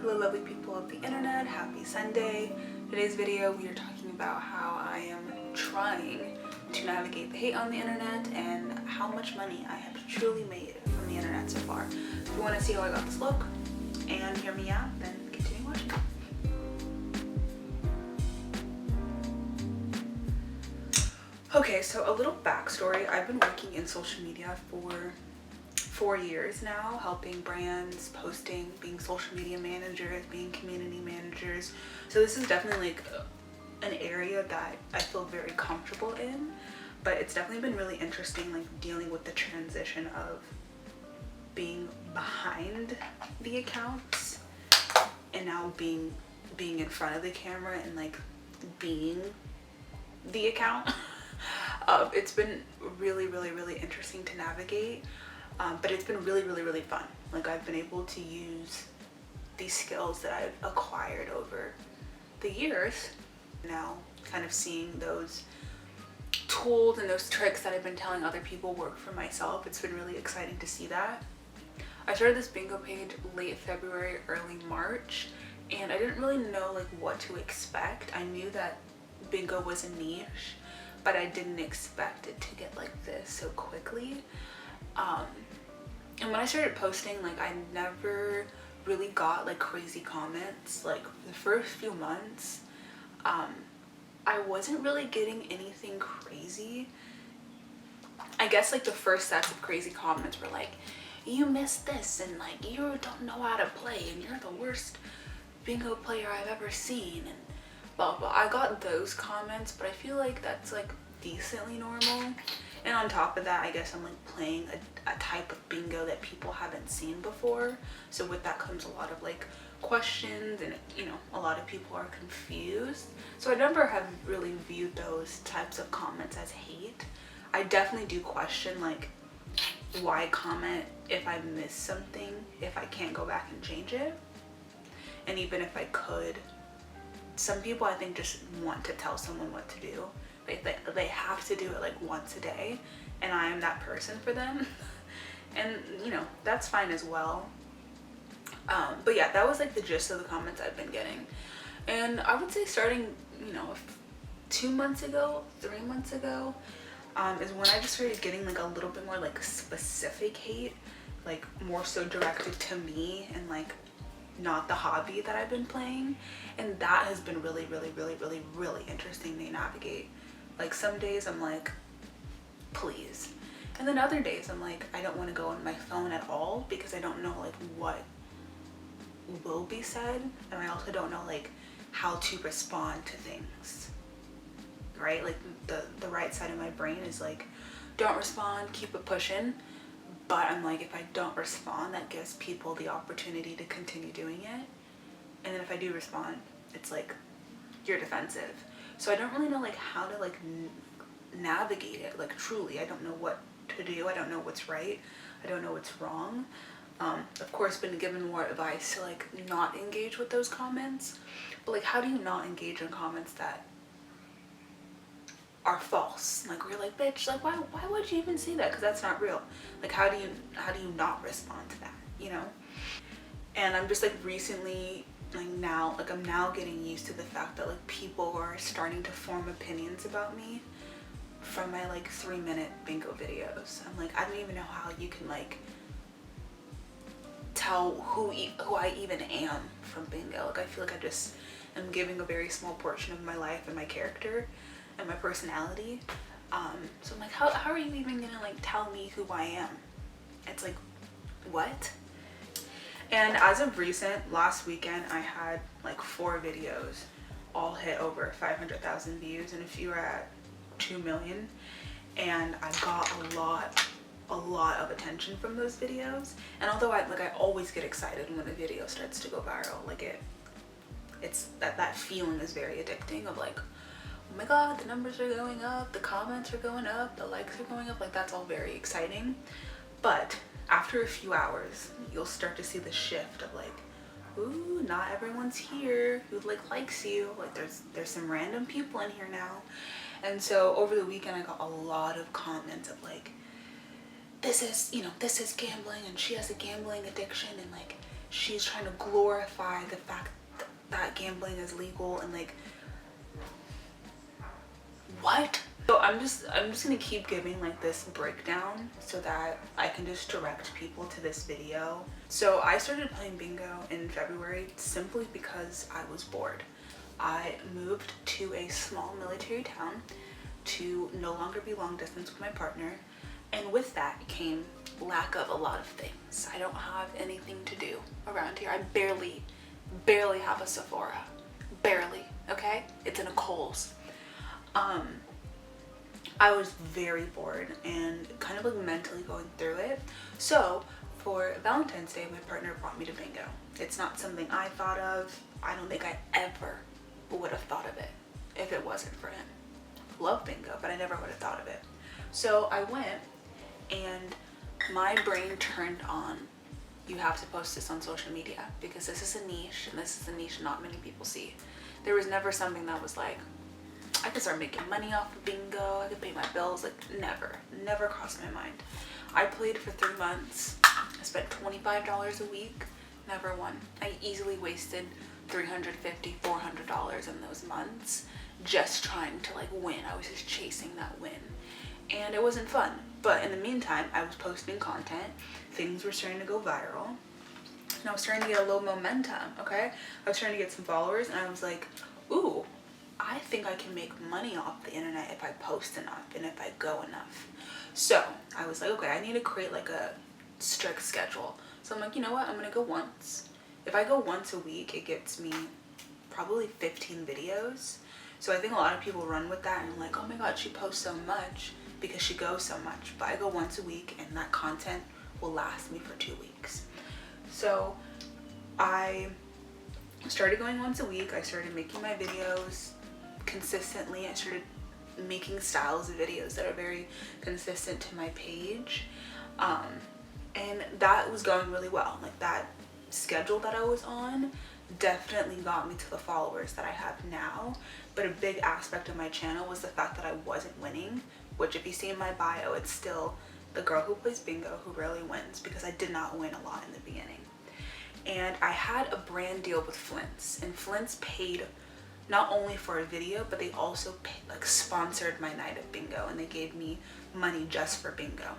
Hello lovely people of the internet, happy Sunday. Today's video we are talking about how I am trying to navigate the hate on the internet and how much money I have truly made from the internet so far. If you want to see how I got this look and hear me out, then continue watching. Okay, so a little backstory. I've been working in social media for 4 years now, helping brands, posting, being social media managers, being community managers. So this is definitely like an area that I feel very comfortable in, but it's definitely been really interesting, like dealing with the transition of being behind the accounts and now being in front of the camera and like being the account. It's been really interesting to navigate. But it's been really fun. Like, I've been able to use these skills that I've acquired over the years. Now kind of seeing those tools and those tricks that I've been telling other people work for myself. It's been really exciting to see that. I started this bingo page late February, early March, and I didn't really know like what to expect. I knew that bingo was a niche, but I didn't expect it to get like this so quickly. And when I started posting, like, I never really got like crazy comments. Like the first few months, I wasn't really getting anything crazy. I guess like the first sets of crazy comments were like, you missed this, and like, you don't know how to play, and you're the worst bingo player I've ever seen, and blah blah. I got those comments, but I feel like that's like decently normal. And on top of that, I guess I'm like playing a type of bingo that people haven't seen before. So with that comes a lot of like questions, and you know, a lot of people are confused. So I never have really viewed those types of comments as hate. I definitely do question like, why comment if I miss something, if I can't go back and change it? And even if I could, some people I think just want to tell someone what to do. They have to do it like once a day, and I am that person for them. And you know, that's fine as well. But yeah, that was like the gist of the comments I've been getting. And I would say starting, you know, 2 months ago, 3 months ago, is when I just started getting like a little bit more like specific hate, like more so directed to me and like not the hobby that I've been playing. And that has been really interesting to navigate. Like some days I'm like, please. And then other days I'm like, I don't want to go on my phone at all because I don't know like what will be said. And I also don't know like how to respond to things, right? Like the right side of my brain is like, don't respond, keep it pushing. But I'm like, if I don't respond, that gives people the opportunity to continue doing it. And then if I do respond, it's like, you're defensive. So I don't really know like how to like navigate it, like truly. I don't know what to do. I don't know what's right. I don't know what's wrong. Of course, been given more advice to like not engage with those comments. But like, how do you not engage in comments that are false? Like, we're like, bitch, like why would you even say that? Because that's not real. Like, how do you not respond to that, you know? And I'm just like recently, like now, like I'm now getting used to the fact that like people are starting to form opinions about me from my like 3-minute bingo videos. I'm like, I don't even know how you can like tell who I even am from bingo. Like, I feel like I just am giving a very small portion of my life and my character and my personality. So I'm like, how are you even gonna like tell me who I am? It's like, what? And as of recent, last weekend, I had like 4 videos all hit over 500,000 views, and a few are at 2 million. And I got a lot of attention from those videos. And although I always get excited when a video starts to go viral, like it's that feeling is very addicting of like, oh my god, the numbers are going up, the comments are going up, the likes are going up. Like, that's all very exciting. But after a few hours, you'll start to see the shift of like, ooh, not everyone's here who like likes you. Like, there's some random people in here now. And so over the weekend, I got a lot of comments of like, this is, you know, this is gambling, and she has a gambling addiction, and like, she's trying to glorify the fact that gambling is legal, and like, what? So I'm just gonna keep giving like this breakdown so that I can just direct people to this video. So I started playing bingo in February simply because I was bored. I moved to a small military town to no longer be long distance with my partner, and with that came lack of a lot of things. I don't have anything to do around here. I barely have a Sephora. Barely, okay? It's in a Kohl's. I was very bored and kind of like mentally going through it. So for Valentine's Day, my partner brought me to bingo. It's not something I thought of. I don't think I ever would have thought of it if it wasn't for him. Love bingo, but I never would have thought of it. So I went, and my brain turned on, you have to post this on social media because this is a niche, and this is a niche not many people see. There was never something that was like, I could start making money off of bingo, I could pay my bills. Like, never crossed my mind. I played for 3 months. I spent $25 a week, never won. I easily wasted $350, $400 in those months just trying to like win. I was just chasing that win, and it wasn't fun. But in the meantime, I was posting content, things were starting to go viral, and I was starting to get a little momentum, okay? I was starting to get some followers, and I was like, ooh, I think I can make money off the internet if I post enough and if I go enough. So I was like, okay, I need to create like a strict schedule. So I'm like, you know what, I'm gonna go once. If I go once a week, it gets me probably 15 videos. So I think a lot of people run with that and like, oh my god, she posts so much because she goes so much. But I go once a week, and that content will last me for 2 weeks. So I started going once a week. I started making my videos consistently. I started making styles of videos that are very consistent to my page. And that was going really well. Like, that schedule that I was on definitely got me to the followers that I have now. But a big aspect of my channel was the fact that I wasn't winning, which if you see in my bio, it's still the girl who plays bingo who rarely wins, because I did not win a lot in the beginning. And I had a brand deal with Flint's, and Flint's paid not only for a video, but they also sponsored my night of bingo, and they gave me money just for bingo.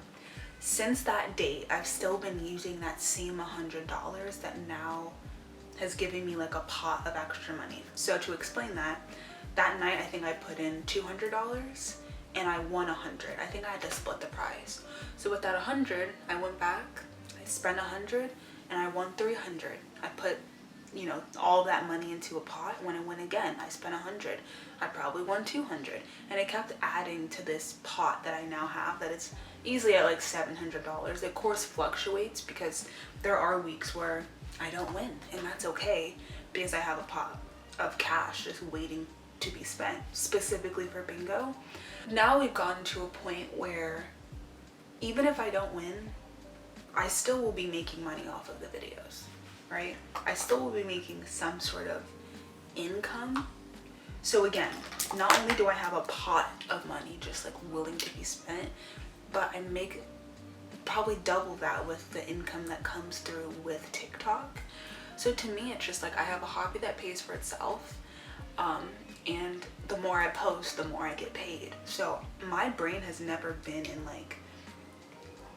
Since that date, I've still been using that same $100 that now has given me like a pot of extra money. So to explain that night I think I put in $200 and I won 100. I think I had to split the prize. So with that 100, I went back, I spent 100, and I won 300. I put, you know, all that money into a pot. When I win again, I spent 100. I probably won 200, and it kept adding to this pot that I now have that is easily at like $700. Of course fluctuates because there are weeks where I don't win, and that's okay because I have a pot of cash just waiting to be spent specifically for bingo. Now we've gotten to a point where even if I don't win, I still will be making money off of the videos, right? I still will be making some sort of income. So again, not only do I have a pot of money just like willing to be spent, but I make probably double that with the income that comes through with TikTok. So to me, it's just like I have a hobby that pays for itself, and the more I post, the more I get paid. So my brain has never been in like,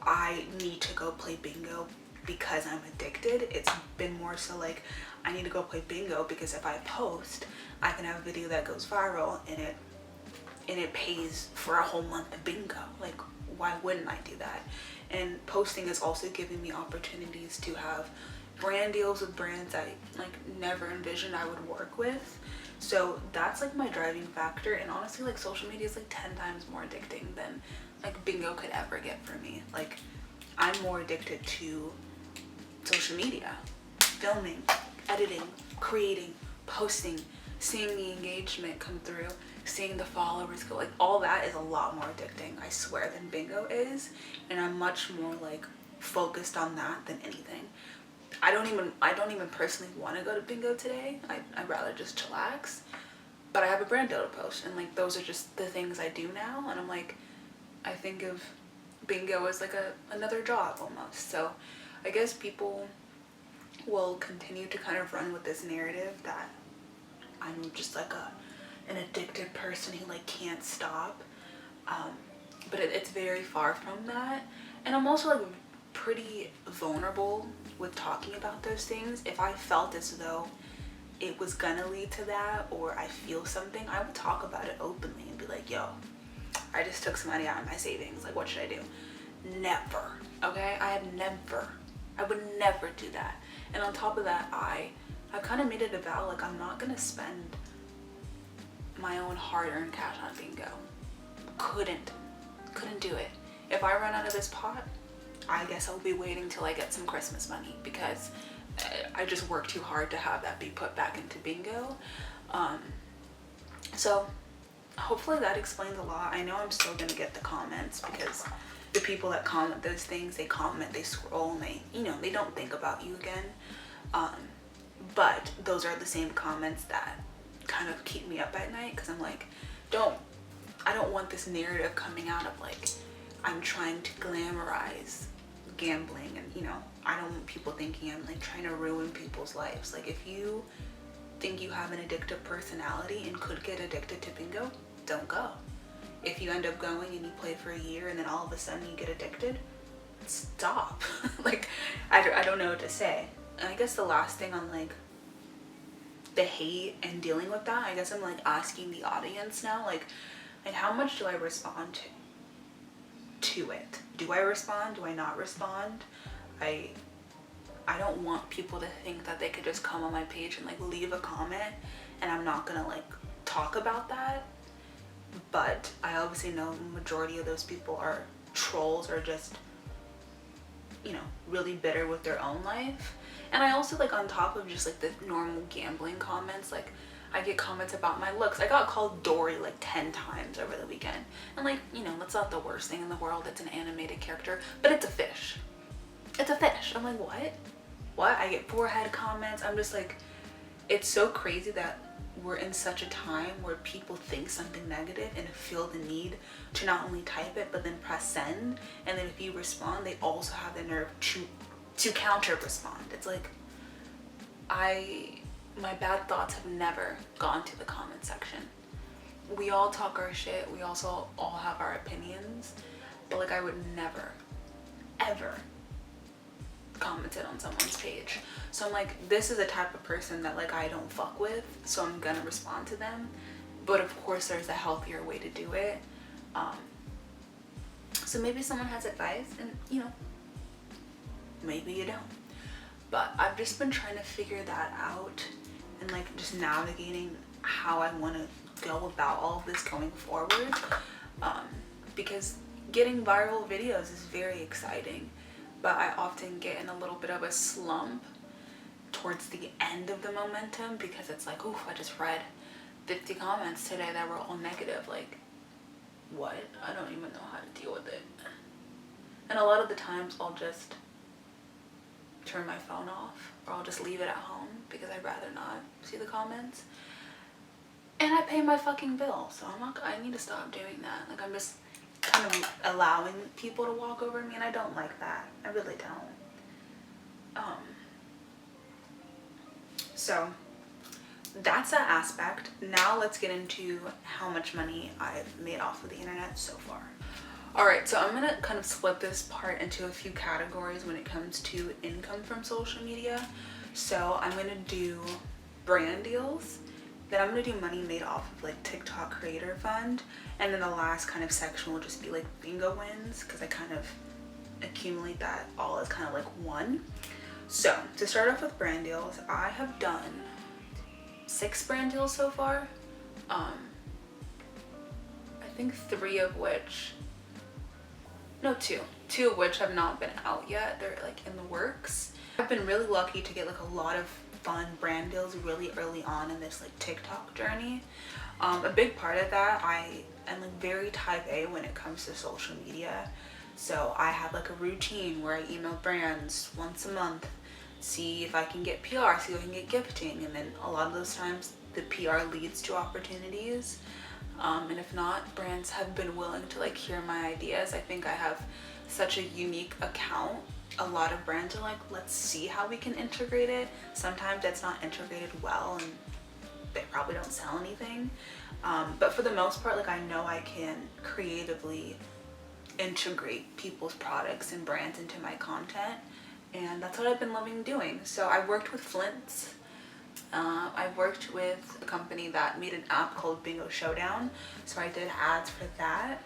I need to go play bingo because I'm addicted. It's been more so like, I need to go play bingo because if I post, I can have a video that goes viral and it pays for a whole month of bingo. Like, why wouldn't I do that? And posting has also given me opportunities to have brand deals with brands I like never envisioned I would work with. So that's like my driving factor, and honestly like social media is like 10 times more addicting than like bingo could ever get for me. Like, I'm more addicted to social media, filming, editing, creating, posting, seeing the engagement come through, seeing the followers go, like all that is a lot more addicting, I swear, than bingo is. And I'm much more like focused on that than anything. I don't even personally want to go to bingo today. I'd rather just chillax, but I have a brand deal to post, and like those are just the things I do now. And I'm like, I think of bingo as like another job almost. So I guess people will continue to kind of run with this narrative that I'm just like an addicted person who like can't stop. But it's very far from that. And I'm also like pretty vulnerable with talking about those things. If I felt as though it was gonna lead to that, or I feel something, I would talk about it openly and be like, yo, I just took some money out of my savings, like what should I do? Never. Okay, I would never do that. And on top of that, I kind of made it a vow, like I'm not gonna spend my own hard-earned cash on bingo. Couldn't do it. If I run out of this pot, I guess I'll be waiting till I get some Christmas money, because I just worked too hard to have that be put back into bingo. So hopefully that explains a lot. I know I'm still gonna get the comments, because the people that comment those things, they comment, they scroll, and they, you know, they don't think about you again. But those are the same comments that kind of keep me up at night, because I'm like, I don't want this narrative coming out of like I'm trying to glamorize gambling, and you know, I don't want people thinking I'm like trying to ruin people's lives. Like if you think you have an addictive personality and could get addicted to bingo, don't go. If you end up going and you play for a year and then all of a sudden you get addicted, stop. Like I don't know what to say. And I guess the last thing on like the hate and dealing with that, I guess I'm like asking the audience now, like how much do I respond to it? Do I respond? Do I not respond? I don't want people to think that they could just come on my page and like leave a comment and I'm not gonna like talk about that. But I obviously know the majority of those people are trolls, or just, you know, really bitter with their own life. And I also like, on top of just like the normal gambling comments, like I get comments about my looks. I got called Dory like 10 times over the weekend. And like, you know, that's not the worst thing in the world. It's an animated character, but it's a fish. It's a fish. I'm like, what? I get forehead comments. I'm just like, it's so crazy that we're in such a time where people think something negative and feel the need to not only type it, but then press send. And then if you respond, they also have the nerve to counter respond. It's like, my bad thoughts have never gone to the comment section. We all talk our shit. We also all have our opinions, but like I would never, ever commented on someone's page. So I'm like, this is the type of person that like I don't fuck with, so I'm gonna respond to them. But of course there's a healthier way to do it. So maybe someone has advice, and you know, maybe you don't. But I've just been trying to figure that out, and like just navigating how I want to go about all of this going forward, because getting viral videos is very exciting, but I often get in a little bit of a slump towards the end of the momentum, because it's like, oof, I just read 50 comments today that were all negative. Like, what? I don't even know how to deal with it. And a lot of the times I'll just turn my phone off, or I'll just leave it at home because I'd rather not see the comments. And I pay my fucking bill, so I need to stop doing that. Like, I'm just kind of allowing people to walk over me, and I don't like that. I really don't. So that's that aspect. Now let's get into how much money I've made off of the internet so far. Alright, so I'm gonna kind of split this part into a few categories when it comes to income from social media. So I'm gonna do brand deals, then I'm gonna do money made off of like Tik Tok Creator Fund, and then the last kind of section will just be like bingo wins, because I kind of accumulate that all as kind of like one. So to start off with brand deals, I have done 6 brand deals so far. I think 3 of which, no, 2 of which have not been out yet. They're like in the works. I've been really lucky to get like a lot of fun brand deals really early on in this like TikTok journey. A big part of that, I am like very type A when it comes to social media. So I have like a routine where I email brands once a month, see if I can get PR, see if I can get gifting, and then a lot of those times the PR leads to opportunities. And if not, brands have been willing to like hear my ideas. I think I have such a unique account a lot of brands are like, let's see how we can integrate it. Sometimes it's not integrated well and they probably don't sell anything. But for the most part, like I know I can creatively integrate people's products and brands into my content, and that's what I've been loving doing. So I worked with Flint's. I worked with a company that made an app called Bingo Showdown, so I did ads for that.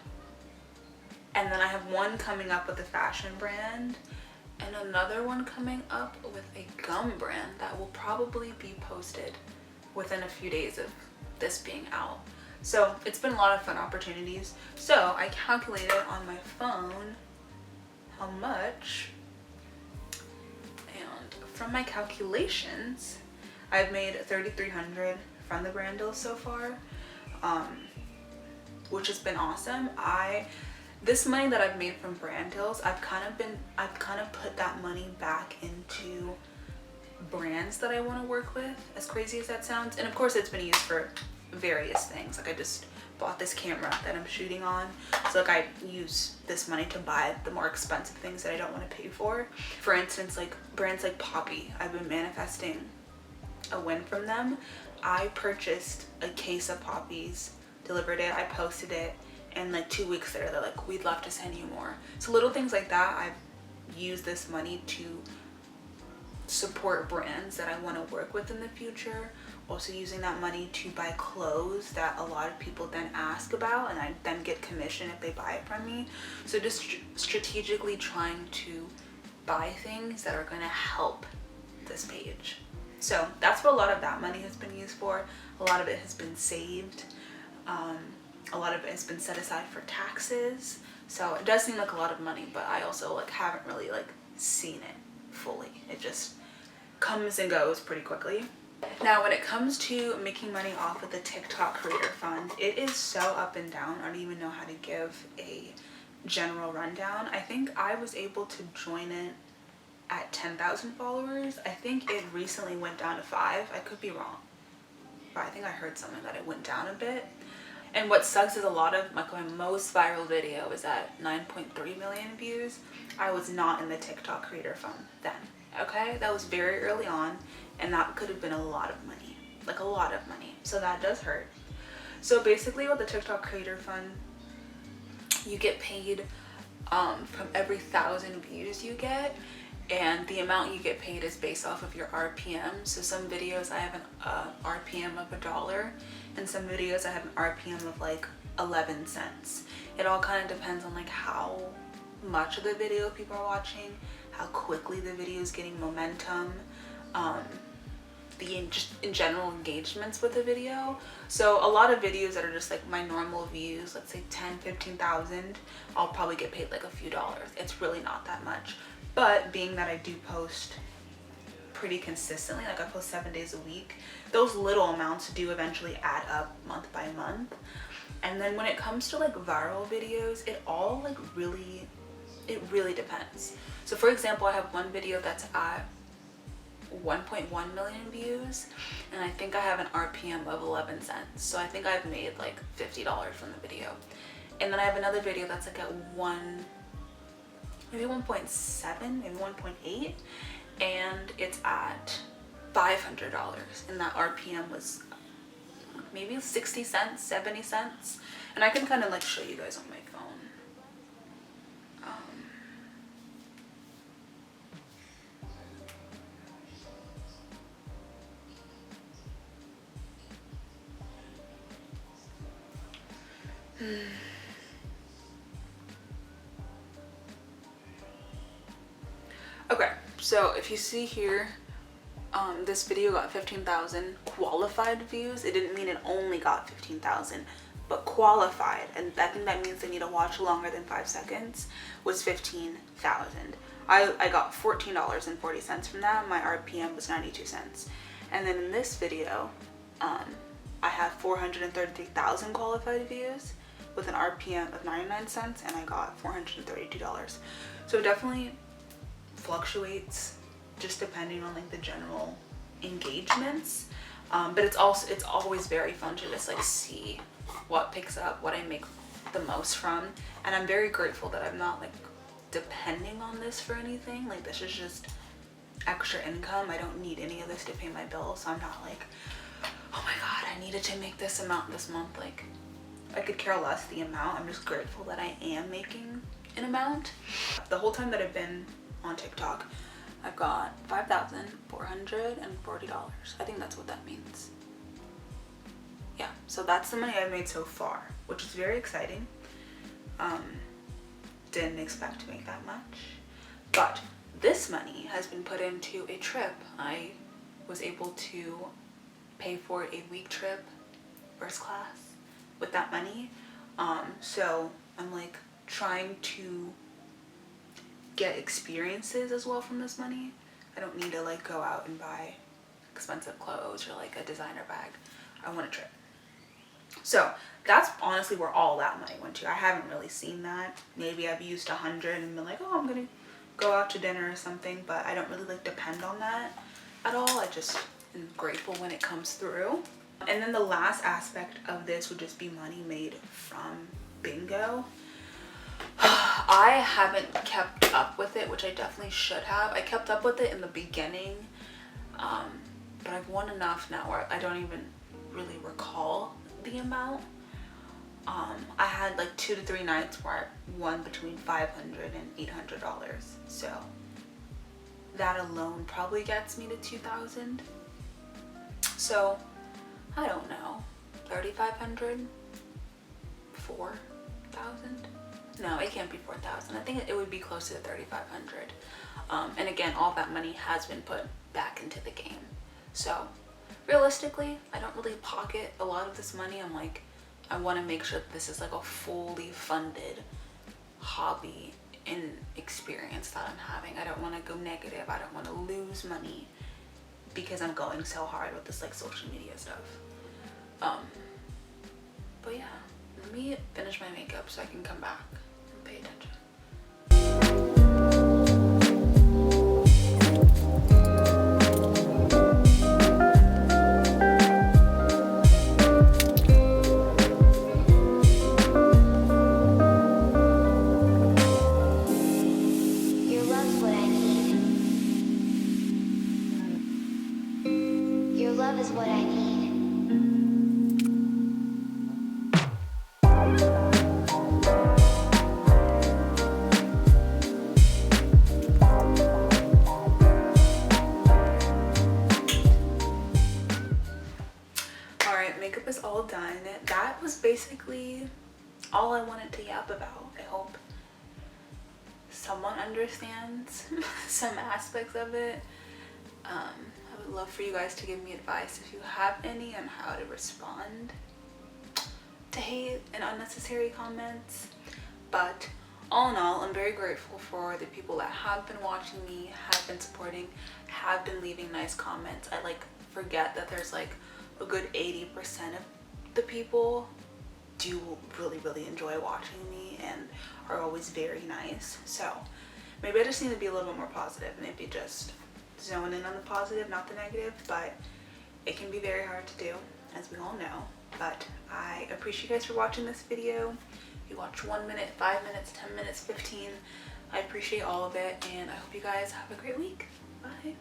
And then I have one coming up with a fashion brand and another one coming up with a gum brand that will probably be posted within a few days of this being out. So it's been a lot of fun opportunities. So I calculated on my phone how much, and from my calculations, I've made $3,300 from the brand deals so far, which has been awesome. This money that I've made from brand deals, I've kind of put that money back into brands that I want to work with, as crazy as that sounds. And of course it's been used for various things. Like I just bought this camera that I'm shooting on, so like I use this money to buy the more expensive things that I don't want to pay for. For instance, like brands like Poppy, I've been manifesting a win from them. I purchased a case of poppies, delivered it, I posted it, and like 2 weeks later they're like, we'd love to send you more. So little things like that, I've used this money to support brands that I want to work with in the future. Also using that money to buy clothes that a lot of people then ask about, and I then get commission if they buy it from me. So just strategically trying to buy things that are going to help this page. So that's what a lot of that money has been used for. A lot of it has been saved. A lot of it has been set aside for taxes. So it does seem like a lot of money, but I also like haven't really like seen it fully. It just comes and goes pretty quickly. Now when it comes to making money off of the TikTok Creator Fund, it is so up and down. I don't even know how to give a general rundown. I think I was able to join it at 10,000 followers. I think it recently went down to 5. I could be wrong, but I think I heard something that it went down a bit. And what sucks is a lot of my most viral video is at 9.3 million views. I was not in the TikTok Creator Fund then, okay? That was very early on, and that could have been a lot of money, like a lot of money. So that does hurt. So basically with the TikTok Creator Fund, you get paid from every 1,000 views you get, and the amount you get paid is based off of your RPM. So some videos I have an RPM of $1, and some videos I have an RPM of like 11 cents. It all kind of depends on like how much of the video people are watching, how quickly the video is getting momentum, just in general engagements with the video. So a lot of videos that are just like my normal views, let's say 10, 15,000, I'll probably get paid like a few dollars. It's really not that much. But being that I do post pretty consistently, like I post 7 days a week, those little amounts do eventually add up month by month. And then when it comes to like viral videos, it all like really depends. So for example, I have one video that's at 1.1 million views, and I think I have an RPM of 11 cents. So I think I've made like $50 from the video. And then I have another video that's like at maybe 1.7, maybe 1.8, and it's at $500, and that RPM was maybe 60 cents, 70 cents. And I can kind of like show you guys on my phone. Okay, so if you see here, this video got 15,000 qualified views. It didn't mean it only got 15,000, but qualified, and I think that means they need to watch longer than 5 seconds, was 15,000. I got $14.40 from that. My RPM was 92 cents. And then in this video, I have 433,000 qualified views with an RPM of 99 cents, and I got $432. So it definitely fluctuates just depending on like the general engagements, but it's always very fun to just like see what picks up, what I make the most from. And I'm very grateful that I'm not like depending on this for anything. Like, this is just extra income. I don't need any of this to pay my bills, so I'm not like, oh my god, I needed to make this amount this month. Like, I could care less the amount. I'm just grateful that I am making an amount. The whole time that I've been on TikTok, I've got $5,440. I think that's what that means. Yeah, so that's the money I've made so far, which is very exciting. Didn't expect to make that much, but this money has been put into a trip. I was able to pay for a week trip, first class, with that money. So I'm like trying to get experiences as well from this money. I don't need to like go out and buy expensive clothes or like a designer bag. I want a trip. So that's honestly where all that money went to. I haven't really seen that. Maybe I've used 100 and been like, oh, I'm gonna go out to dinner or something, but I don't really like depend on that at all. I just am grateful when it comes through. And then the last aspect of this would just be money made from bingo. I haven't kept up with it, which I definitely should have. I kept up with it in the beginning, but I've won enough now where I don't even really recall the amount. I had like 2 to 3 nights where I won between $500 and $800, so that alone probably gets me to 2,000. So I don't know, 3,500, 4,000. No, it can't be 4,000. I think it would be closer to 3,500. And again, all that money has been put back into the game. So realistically, I don't really pocket a lot of this money. I'm like, I want to make sure that this is like a fully funded hobby and experience that I'm having. I don't want to go negative. I don't want to lose money because I'm going so hard with this like social media stuff. But yeah, let me finish my makeup so I can come back and pay attention. Makeup is all done. That was basically all I wanted to yap about. I hope someone understands some aspects of it. I would love for you guys to give me advice if you have any on how to respond to hate and unnecessary comments. But all in all, I'm very grateful for the people that have been watching me, have been supporting, have been leaving nice comments. I like forget that there's like a good 80% of the people do really enjoy watching me and are always very nice. So maybe I just need to be a little bit more positive, maybe just zone in on the positive, not the negative. But it can be very hard to do, as we all know. But I appreciate you guys for watching this video. If you watched 1 minute, 5 minutes, 10 minutes, 15, I appreciate all of it, and I hope you guys have a great week. Bye.